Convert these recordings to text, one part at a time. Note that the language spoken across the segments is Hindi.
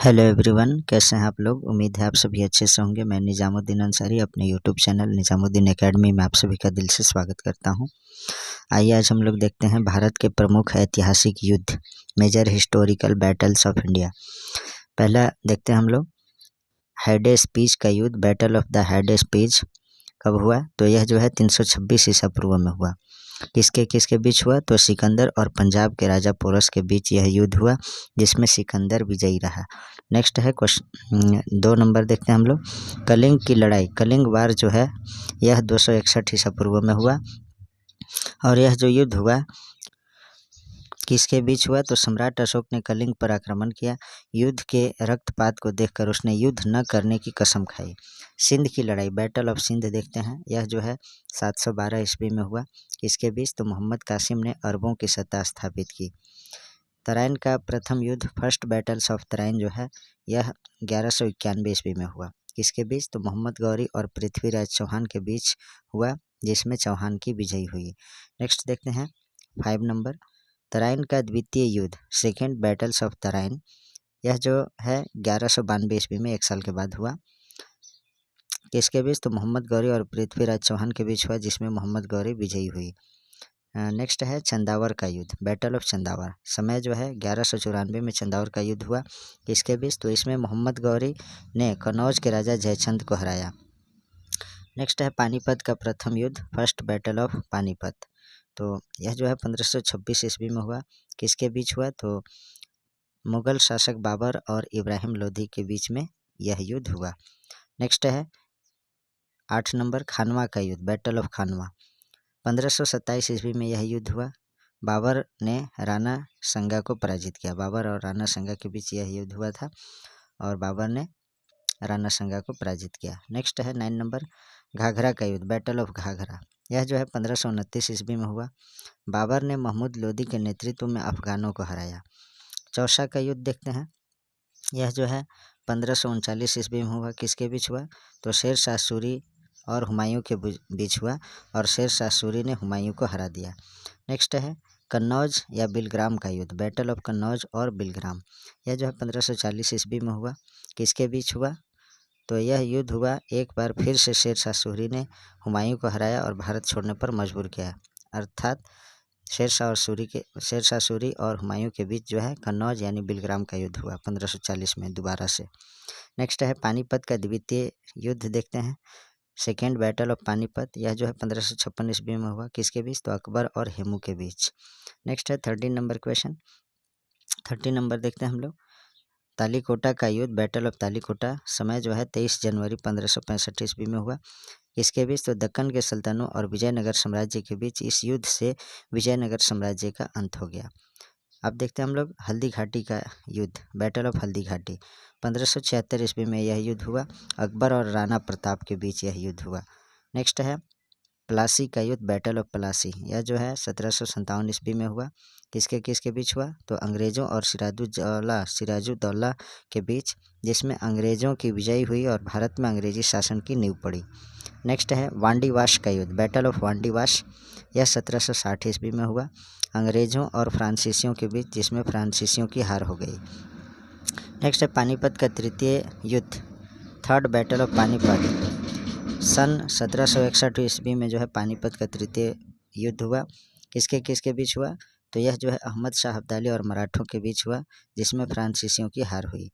हेलो एवरीवन, कैसे हैं आप लोग। उम्मीद है आप सभी अच्छे से होंगे। मैं निजामुद्दीन अंसारी अपने यूट्यूब चैनल निजामुद्दीन एकेडमी में आप सभी का दिल से स्वागत करता हूं। आइए आज हम लोग देखते हैं भारत के प्रमुख ऐतिहासिक युद्ध, major historical battles of India. पहला देखते हैं हम लोग हेडेस पीच का युद्ध, battle of the Hydaspes कब हुआ। तो यह जो है 326 ईसा पूर्व में हुआ। किसके किसके बीच हुआ, तो सिकंदर और पंजाब के राजा पोरस के बीच यह युद्ध हुआ, जिसमें सिकंदर विजयी रहा। नेक्स्ट है क्वेश्चन 2 नंबर देखते हैं हम लोग, कलिंग की लड़ाई, कलिंग वार जो है यह 261 ईसा पूर्व में हुआ। और यह जो युद्ध हुआ किसके बीच हुआ, तो सम्राट अशोक ने कलिंग पर आक्रमण किया। युद्ध के रक्तपात को देखकर उसने युद्ध न करने की कसम खाई। सिंध की लड़ाई, बैटल ऑफ सिंध देखते हैं, यह जो है 712 ईस्वी में हुआ। किसके बीच, तो मोहम्मद कासिम ने अरबों की सत्ता स्थापित की। तराइन का प्रथम युद्ध, फर्स्ट बैटल्स ऑफ तराइन जो है यह 1191 ईस्वी में हुआ। किसके बीच, तो मोहम्मद गौरी और पृथ्वीराज चौहान के बीच हुआ, जिसमें चौहान की विजयी हुई। नेक्स्ट देखते हैं 5 नंबर, तराइन का द्वितीय युद्ध, सेकेंड बैटल्स ऑफ तराइन, यह जो है 1192 ईस्वी में 1 साल के बाद हुआ। किसके बीच, तो मोहम्मद गौरी और पृथ्वीराज चौहान के बीच हुआ, जिसमें मोहम्मद गौरी विजयी हुई। नेक्स्ट है चंदावर का युद्ध, बैटल ऑफ चंदावर, समय जो है 1194 में चंदावर का युद्ध हुआ। किसके बीच, तो इसमें मोहम्मद गौरी ने कन्नौज के राजा जयचंद को हराया। नेक्स्ट है पानीपत का प्रथम युद्ध, फर्स्ट बैटल ऑफ पानीपत, तो यह जो है 1526 ईस्वी में हुआ। किसके बीच हुआ, तो मुगल शासक बाबर और इब्राहिम लोधी के बीच में यह युद्ध हुआ। नेक्स्ट है 8 नंबर, खानवा का युद्ध, बैटल ऑफ खानवा, 1527 ईस्वी में यह युद्ध हुआ। बाबर ने राणा संगा को पराजित किया। बाबर और राणा संगा के बीच यह युद्ध हुआ था और बाबर ने राणा संगा को पराजित किया। नेक्स्ट है 9 नंबर, घाघरा का युद्ध, बैटल ऑफ घाघरा, यह जो है 1529 ईस्वी में हुआ। बाबर ने महमूद लोदी के नेतृत्व में अफगानों को हराया। चौसा का युद्ध देखते हैं, यह जो है 1539 ईस्वी में हुआ। किसके बीच हुआ, तो शेर शाह सूरी और हुमायूं के बीच हुआ और शेर शाह सूरी ने हुमायूं को हरा दिया। नेक्स्ट है कन्नौज या बिलग्राम का युद्ध, बैटल ऑफ कन्नौज और बिलग्राम, यह जो है 1540 ईस्वी में हुआ। किसके बीच हुआ, तो यह युद्ध हुआ एक बार फिर से शेर शाह सूरी ने हुमायूं को हराया और भारत छोड़ने पर मजबूर किया। अर्थात शेर शाह सूरी और हुमायूं के बीच जो है कन्नौज यानी बिलग्राम का युद्ध हुआ 1540 में दोबारा से। नेक्स्ट है पानीपत का द्वितीय युद्ध देखते हैं, सेकेंड बैटल ऑफ पानीपत, यह जो है 1556 ईस्वी में हुआ। किसके बीच, तो अकबर और हेमू के बीच। नेक्स्ट है 13 नंबर क्वेश्चन, 13 नंबर देखते हैं हम लोग, तालीकोटा का युद्ध, बैटल ऑफ तालीकोटा, समय जो है 23 जनवरी 1565 ईस्वी में हुआ। किसके बीच, तो दक्कन के सुल्तानों और विजयनगर साम्राज्य के बीच इस युद्ध से विजयनगर साम्राज्य का अंत हो गया। अब देखते हैं हम लोग हल्दी घाटी का युद्ध, बैटल ऑफ हल्दी घाटी, 1576 ईस्वी में यह युद्ध हुआ। अकबर और राणा प्रताप के बीच यह युद्ध हुआ। नेक्स्ट है प्लासी का युद्ध, बैटल ऑफ प्लासी, यह जो है 1757 ईस्वी में हुआ। किसके बीच हुआ, तो अंग्रेज़ों और सिराजुद्दौला के बीच, जिसमें अंग्रेज़ों की विजयी हुई और भारत में अंग्रेजी शासन की नींव पड़ी। नेक्स्ट है वांडीवाश का युद्ध, बैटल ऑफ वांडीवाश, यह 1760 ईस्वी में हुआ अंग्रेज़ों और फ्रांसीसियों के बीच, जिसमें फ्रांसीसियों की हार हो गई। नेक्स्ट है पानीपत का तृतीय युद्ध, थर्ड बैटल ऑफ पानीपत, सन 1761 ईस्वी में जो है पानीपत का तृतीय युद्ध हुआ। किसके बीच हुआ, तो यह जो है अहमद शाह अब्दाली और मराठों के बीच हुआ, जिसमें फ्रांसीसियों की हार हुई।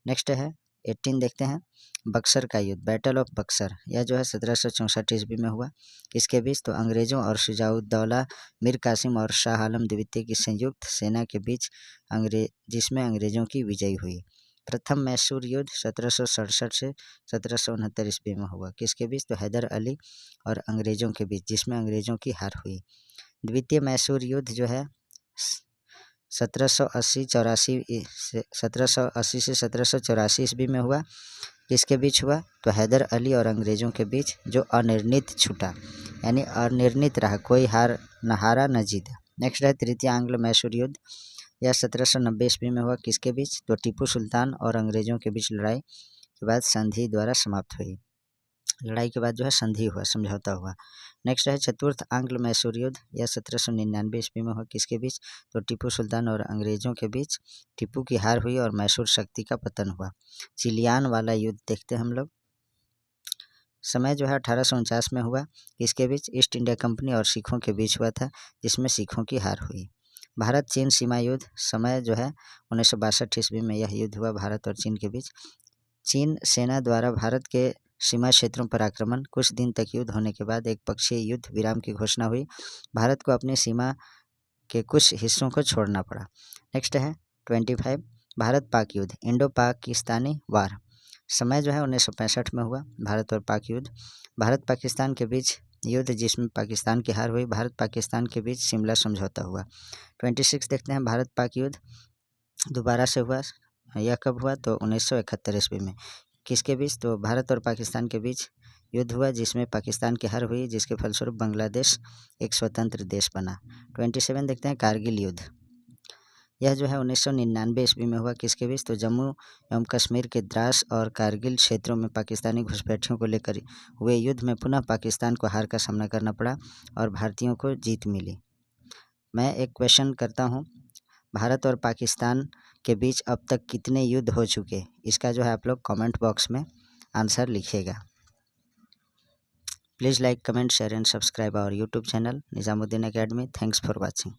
नेक्स्ट है 18 देखते हैं, बक्सर का युद्ध, बैटल ऑफ बक्सर, यह जो है 1764 ईस्वी में हुआ। किसके बीच, तो अंग्रेज़ों और शुजाउद्दौला मीर कासिम और शाह आलम द्वितीय की संयुक्त सेना के बीच, जिसमें अंग्रेज़ों की विजयी हुई। प्रथम मैसूर युद्ध 1767 से 1769 ईस्वी में हुआ। किसके बीच, तो हैदर अली और अंग्रेज़ों के बीच, जिसमें अंग्रेज़ों की हार हुई। द्वितीय मैसूर युद्ध जो है 1780 से 1784 ईस्वी में हुआ। किसके बीच हुआ, तो हैदर अली और अंग्रेज़ों के बीच, जो अनिर्णित छूटा, यानी अनिर्णित रहा, कोई न हारा न जीता। नेक्स्ट है तृतीय आंग्ल मैसूर युद्ध, यह 1790 ईस्वी में हुआ। किसके बीच, तो टीपू सुल्तान और अंग्रेज़ों के बीच लड़ाई के बाद संधि द्वारा समाप्त हुई। लड़ाई के बाद जो है संधि हुआ, समझौता हुआ। नेक्स्ट है चतुर्थ आंग्ल मैसूर युद्ध, यह 1799 ईस्वी में हुआ। किसके बीच? तो टीपू सुल्तान और अंग्रेजों के बीच टीपू की हार हुई और मैसूर शक्ति का पतन हुआ। चिलियान वाला युद्ध देखते हैं हम लोग। समय जो है 1849 में हुआ। किसके बीच? ईस्ट इंडिया कंपनी और सिखों के बीच हुआ था, जिसमें सिखों की हार हुई। भारत चीन सीमा युद्ध, समय जो है 1962 ईस्वी में यह युद्ध हुआ भारत और चीन के बीच। चीन सेना द्वारा भारत के सीमा क्षेत्रों पर आक्रमण, कुछ दिन तक युद्ध होने के बाद एक पक्षीय युद्ध विराम की घोषणा हुई। भारत को अपनी सीमा के कुछ हिस्सों को छोड़ना पड़ा। नेक्स्ट है 25 भारत पाक युद्ध, इंडो पाकिस्तानी वार, समय जो है 1965 में हुआ भारत और पाक युद्ध। भारत पाकिस्तान के बीच युद्ध जिसमें पाकिस्तान की हार हुई। भारत पाकिस्तान के बीच शिमला समझौता हुआ। 26 देखते हैं भारत पाक युद्ध दोबारा से हुआ। यह कब हुआ? तो 1971 ईस्वी में। किसके बीच? तो भारत और पाकिस्तान के बीच युद्ध हुआ, जिसमें पाकिस्तान की हार हुई, जिसके फलस्वरूप बांग्लादेश एक स्वतंत्र देश बना। 27 देखते हैं कारगिल युद्ध, यह जो है 1999 ईस्वी में हुआ। किसके बीच? तो जम्मू एवं कश्मीर के द्रास और कारगिल क्षेत्रों में पाकिस्तानी घुसपैठियों को लेकर हुए युद्ध में पुनः पाकिस्तान को हार का सामना करना पड़ा और भारतीयों को जीत मिली। मैं एक क्वेश्चन करता हूँ, भारत और पाकिस्तान के बीच अब तक कितने युद्ध हो चुके? इसका जो है आप लोग कमेंट बॉक्स में आंसर लिखिएगा। Please like, comment, share and subscribe our YouTube channel Nizamuddin academy. Thanks for watching.